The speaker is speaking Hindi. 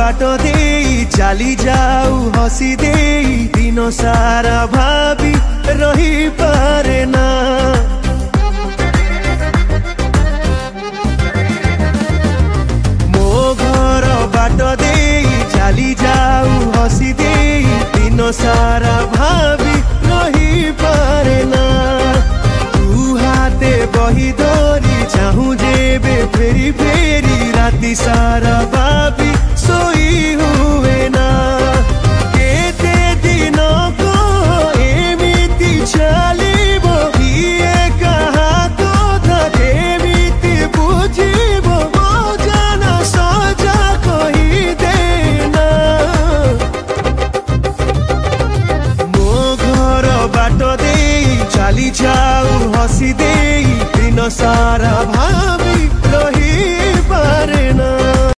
बाट दे चली जाऊ हसी दे दिन सारा भाभी रही पारे ना। मो घर बाट दे चली जाऊ हसी दे दिन सारा भाभी रही पारे ना। तू हाथे बही धरी चाहू जेबे फेरी फेरी राति